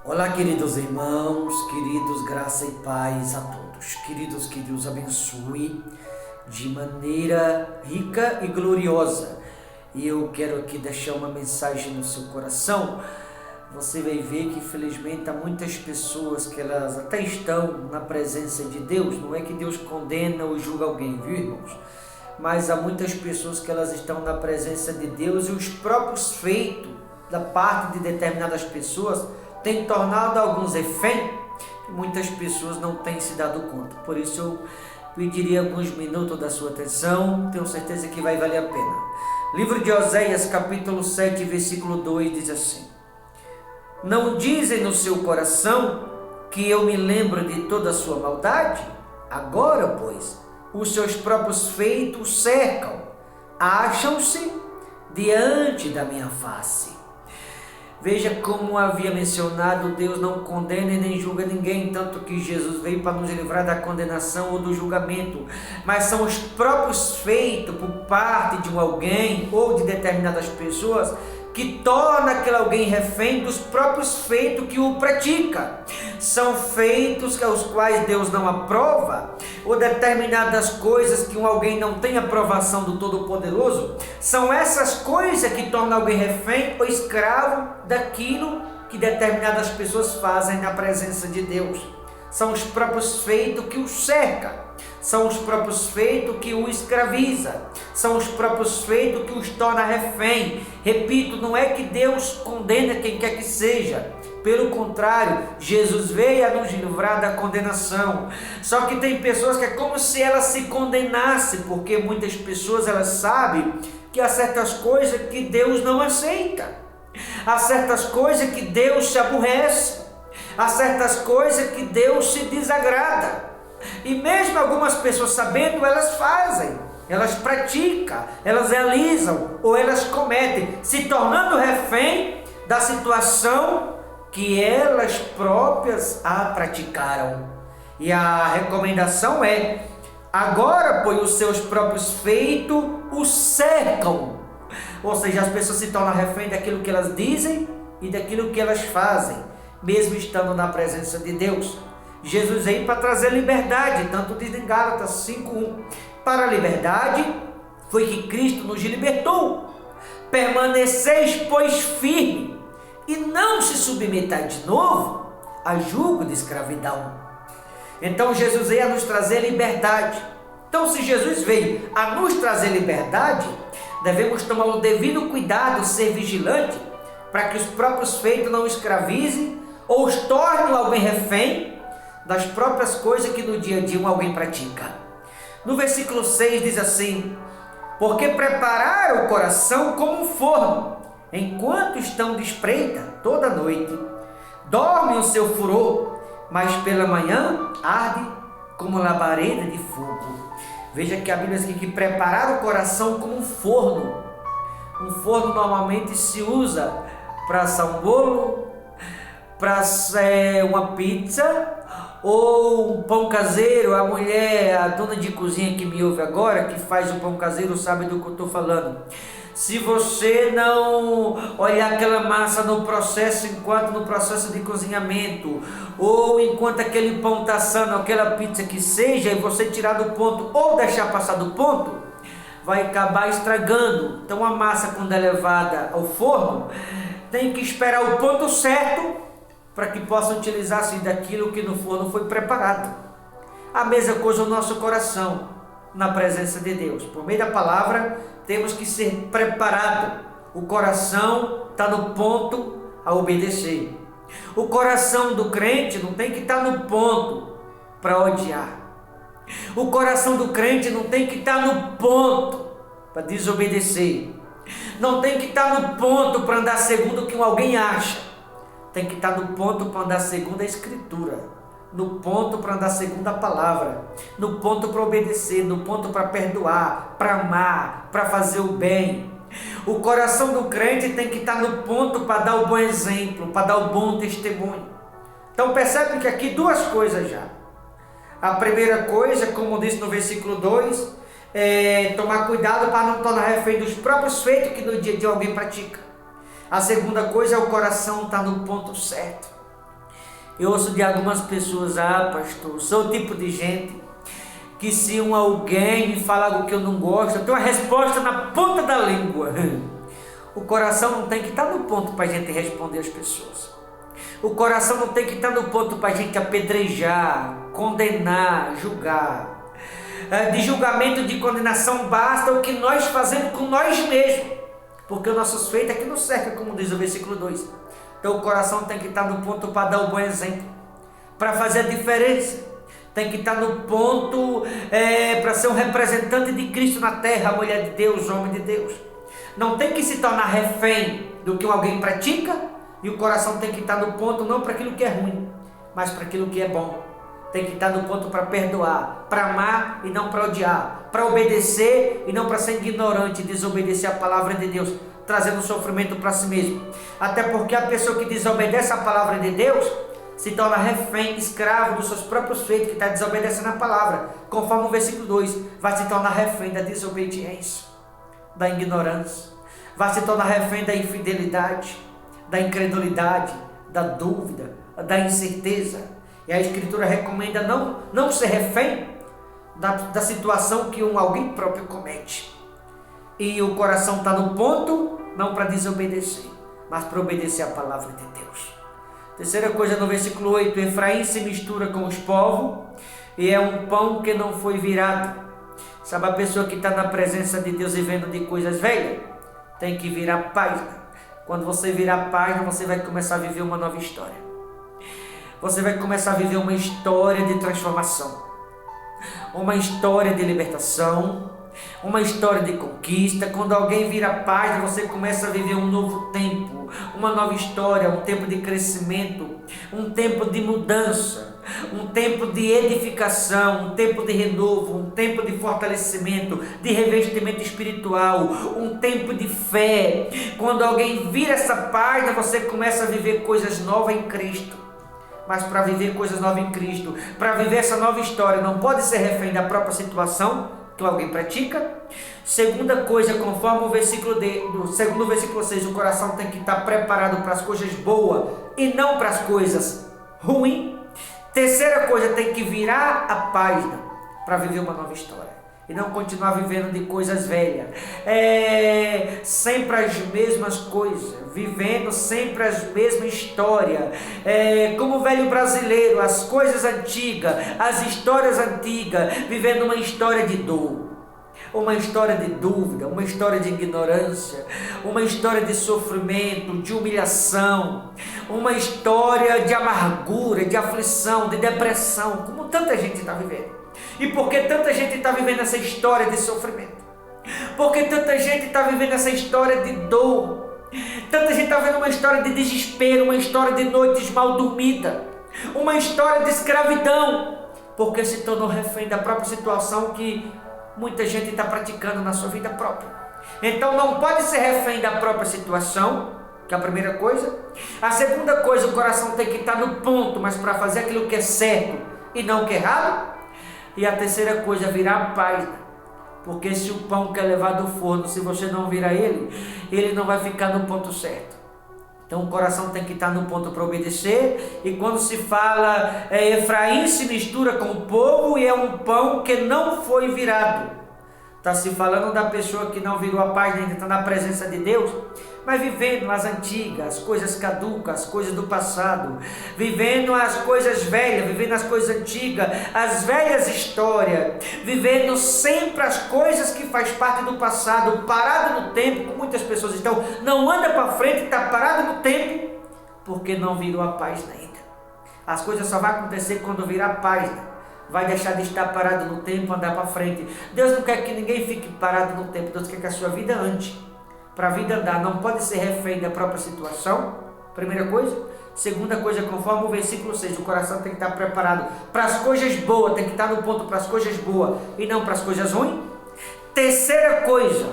Olá, queridos irmãos, queridos, graça e paz a todos. Queridos, que Deus abençoe de maneira rica e gloriosa. E eu quero aqui deixar uma mensagem no seu coração. Você vai ver que infelizmente há muitas pessoas que elas até estão na presença de Deus. Não é que Deus condena ou julga alguém, viu, irmãos? Mas há muitas pessoas que elas estão na presença de Deus e os próprios feitos da parte de determinadas pessoas tem tornado alguns refém e muitas pessoas não têm se dado conta. Por isso eu pediria alguns minutos da sua atenção, tenho certeza que vai valer a pena. Livro de Oséias, capítulo 7, versículo 2, diz assim: Não dizem no seu coração que eu me lembro de toda a sua maldade? Agora, pois, os seus próprios feitos cercam, acham-se diante da minha face. Veja como havia mencionado, Deus não condena e nem julga ninguém, tanto que Jesus veio para nos livrar da condenação ou do julgamento, mas são os próprios feitos por parte de um alguém ou de determinadas pessoas que torna aquele alguém refém dos próprios feitos que o pratica. São feitos aos quais Deus não aprova, ou determinadas coisas que um alguém não tem aprovação do Todo-Poderoso. São essas coisas que tornam alguém refém ou escravo daquilo que determinadas pessoas fazem na presença de Deus. São os próprios feitos que o cercam. São os próprios feitos que o escraviza. São os próprios feitos que os torna refém. Repito, não é que Deus condena quem quer que seja. Pelo contrário, Jesus veio a nos livrar da condenação. Só que tem pessoas que é como se elas se condenassem, porque muitas pessoas elas sabem que há certas coisas que Deus não aceita. Há certas coisas que Deus se aborrece. Há certas coisas que Deus se desagrada. E mesmo algumas pessoas sabendo, elas fazem, elas praticam, elas realizam ou elas cometem, se tornando refém da situação que elas próprias a praticaram. E a recomendação é: agora, pois, os seus próprios feitos os cercam. Ou seja, as pessoas se tornam refém daquilo que elas dizem e daquilo que elas fazem, mesmo estando na presença de Deus. Jesus veio para trazer liberdade, tanto diz em Gálatas 5:1. Para a liberdade foi que Cristo nos libertou. Permaneceis, pois, firme, e não se submetai de novo a jugo de escravidão. Então Jesus veio a nos trazer liberdade. Então, se Jesus veio a nos trazer liberdade, devemos tomar o devido cuidado, ser vigilante, para que os próprios feitos não escravizem ou os tornem alguém refém das próprias coisas que no dia a dia alguém pratica. No versículo 6 diz assim: Porque prepararam o coração como um forno, enquanto estão de espreita toda noite. Dorme o seu furor, mas pela manhã arde como labareda de fogo. Veja que a Bíblia diz que prepararam o coração como um forno. Um forno normalmente se usa para assar um bolo, para uma pizza, ou um pão caseiro. A mulher, a dona de cozinha que me ouve agora, que faz o pão caseiro, sabe do que eu estou falando. Se você não olhar aquela massa no processo de cozinhamento, ou enquanto aquele pão está assando, aquela pizza que seja, e você tirar do ponto ou deixar passar do ponto, vai acabar estragando. Então a massa, quando é levada ao forno, tem que esperar o ponto certo para que possa utilizar-se daquilo que no forno foi preparado. A mesma coisa o nosso coração na presença de Deus. Por meio da palavra, temos que ser preparado. O coração está no ponto a obedecer. O coração do crente não tem que estar no ponto para odiar. O coração do crente não tem que estar no ponto para desobedecer. Não tem que estar no ponto para andar segundo o que alguém acha. Tem que estar no ponto para andar segundo a Escritura, no ponto para andar segundo a palavra, no ponto para obedecer, no ponto para perdoar, para amar, para fazer o bem. O coração do crente tem que estar no ponto para dar o bom exemplo, para dar o bom testemunho. Então percebe que aqui duas coisas já. A primeira coisa, como disse no versículo 2, é tomar cuidado para não tornar refém dos próprios feitos que no dia a dia alguém pratica. A segunda coisa é o coração estar no ponto certo. Eu ouço de algumas pessoas: pastor, sou o tipo de gente que se alguém me fala algo que eu não gosto, eu tenho uma resposta na ponta da língua. O coração não tem que estar no ponto para a gente responder às pessoas. O coração não tem que estar no ponto para a gente apedrejar, condenar, julgar. De julgamento, de condenação, basta o que nós fazemos com nós mesmos, porque os nossos feitos é que nos cerca, como diz o versículo 2. Então o coração tem que estar no ponto para dar o bom exemplo, para fazer a diferença. Tem que estar no ponto para ser um representante de Cristo na terra, a mulher de Deus, o homem de Deus. Não tem que se tornar refém do que alguém pratica, e o coração tem que estar no ponto não para aquilo que é ruim, mas para aquilo que é bom. Tem que estar no ponto para perdoar, para amar e não para odiar, para obedecer e não para ser ignorante e desobedecer a palavra de Deus, trazendo sofrimento para si mesmo. Até porque a pessoa que desobedece a palavra de Deus se torna refém, escravo dos seus próprios feitos, que está desobedecendo a palavra, conforme o versículo 2, vai se tornar refém da desobediência, da ignorância, vai se tornar refém da infidelidade, da incredulidade, da dúvida, da incerteza. E a Escritura recomenda não ser refém da situação que alguém próprio comete. E o coração está no ponto, não para desobedecer, mas para obedecer a palavra de Deus. Terceira coisa, no versículo 8, Efraim se mistura com os povos e é um pão que não foi virado. Sabe a pessoa que está na presença de Deus e vendo de coisas velhas? Tem que virar página. Quando você virar página, você vai começar a viver uma nova história. Você vai começar a viver uma história de transformação, uma história de libertação, uma história de conquista. Quando alguém vira página, você começa a viver um novo tempo, uma nova história, um tempo de crescimento, um tempo de mudança, um tempo de edificação, um tempo de renovo, um tempo de fortalecimento, de revestimento espiritual, um tempo de fé. Quando alguém vira essa página, você começa a viver coisas novas em Cristo. Mas para viver coisas novas em Cristo, para viver essa nova história, não pode ser refém da própria situação que alguém pratica. Segunda coisa, conforme o versículo segundo o versículo 6, o coração tem que estar preparado para as coisas boas e não para as coisas ruins. Terceira coisa, tem que virar a página para viver uma nova história e não continuar vivendo de coisas velhas, sempre as mesmas coisas, vivendo sempre as mesmas histórias, como o velho brasileiro, as coisas antigas, as histórias antigas, vivendo uma história de dor, uma história de dúvida, uma história de ignorância, uma história de sofrimento, de humilhação, uma história de amargura, de aflição, de depressão, como tanta gente está vivendo. E por que tanta gente está vivendo essa história de sofrimento? Porque tanta gente está vivendo essa história de dor? Tanta gente está vivendo uma história de desespero, uma história de noites mal dormidas, uma história de escravidão, porque se tornou refém da própria situação que muita gente está praticando na sua vida própria. Então não pode ser refém da própria situação, que é a primeira coisa. A segunda coisa, o coração tem que estar no ponto, mas para fazer aquilo que é certo e não o que é errado. E a terceira coisa, virar a página, porque se o pão quer levar do forno, se você não virar ele não vai ficar no ponto certo. Então o coração tem que estar no ponto para obedecer. E quando se fala Efraim se mistura com o povo e é um pão que não foi virado, está se falando da pessoa que não virou a página, ainda está na presença de Deus, mas vivendo as antigas, as coisas caducas, as coisas do passado, vivendo as coisas velhas, vivendo as coisas antigas, as velhas histórias, vivendo sempre as coisas que faz parte do passado, parado no tempo, como muitas pessoas estão, não anda para frente, está parado no tempo, porque não virou a página ainda. As coisas só vão acontecer quando virar a página. Vai deixar de estar parado no tempo, andar para frente. Deus não quer que ninguém fique parado no tempo, Deus quer que a sua vida ande. Para a vida andar, não pode ser refém da própria situação, primeira coisa. Segunda coisa, conforme o versículo 6, o coração tem que estar preparado para as coisas boas, tem que estar no ponto para as coisas boas e não para as coisas ruins. Terceira coisa,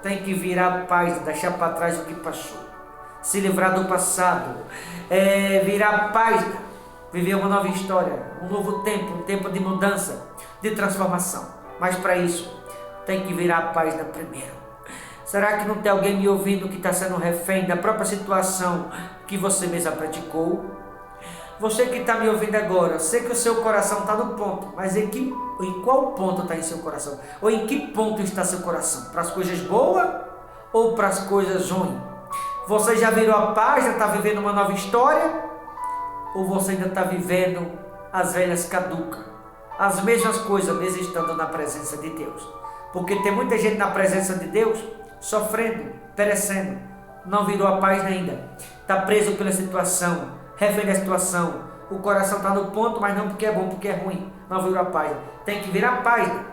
tem que virar a paz, deixar para trás o que passou, se livrar do passado, virar a paz, viver uma nova história, um novo tempo, um tempo de mudança, de transformação. Mas para isso, tem que virar a página primeiro. Será que não tem alguém me ouvindo que está sendo refém da própria situação que você mesma praticou? Você que está me ouvindo agora, eu sei que o seu coração está no ponto, mas em qual ponto está em seu coração? Ou em que ponto está seu coração? Para as coisas boas ou para as coisas ruins? Você já virou a página, está vivendo uma nova história? Ou você ainda está vivendo as velhas caducas? As mesmas coisas, mesmo estando na presença de Deus. Porque tem muita gente na presença de Deus, sofrendo, perecendo, não virou a página ainda. Está preso pela situação, refém da situação. O coração está no ponto, mas não porque é bom, porque é ruim. Não virou a página. Tem que virar a página.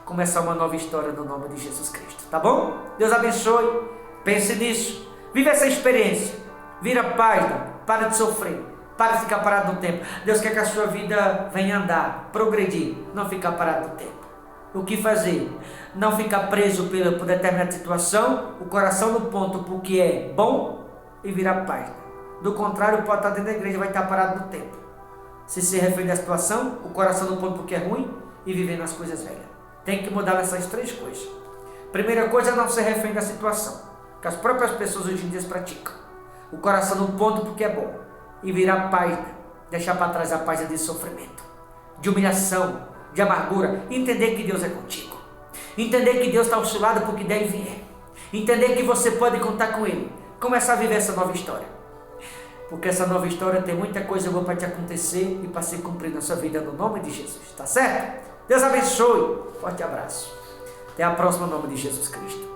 Começar uma nova história no nome de Jesus Cristo. Tá bom? Deus abençoe. Pense nisso. Vive essa experiência. Vira a página. Para de sofrer. Para de ficar parado no tempo. Deus quer que a sua vida venha andar, progredir, não ficar parado no tempo. O que fazer? Não ficar preso por determinada situação, o coração no ponto porque é bom e virar a página. Do contrário, pode estar dentro da igreja, vai estar parado no tempo. Se refém da situação, o coração no ponto porque é ruim e vivendo as coisas velhas. Tem que mudar essas três coisas. Primeira coisa é não ser refém da situação, que as próprias pessoas hoje em dia praticam. O coração no ponto porque é bom e virar a página, deixar para trás a página de sofrimento, de humilhação, de amargura. Entender que Deus é contigo. Entender que Deus está ao seu lado porque der e vier. Entender que você pode contar com Ele. Começar a viver essa nova história. Porque essa nova história tem muita coisa boa para te acontecer e para se cumprir na sua vida no nome de Jesus. Tá certo? Deus abençoe. Forte abraço. Até a próxima, no nome de Jesus Cristo.